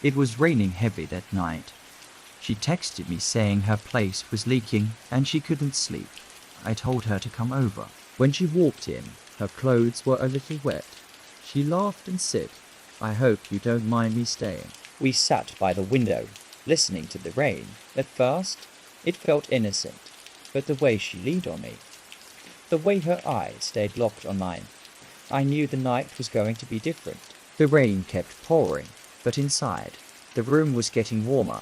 It was raining heavy that night. She texted me saying her place was leaking and she couldn't sleep. I told her to come over. When she walked in, her clothes were a little wet. She laughed and said, "I hope you don't mind me staying." We sat by the window, listening to the rain. At first, it felt innocent, but the way she leaned on me, the way her eyes stayed locked on mine, I knew the night was going to be different. The rain kept pouring, but inside, the room was getting warmer.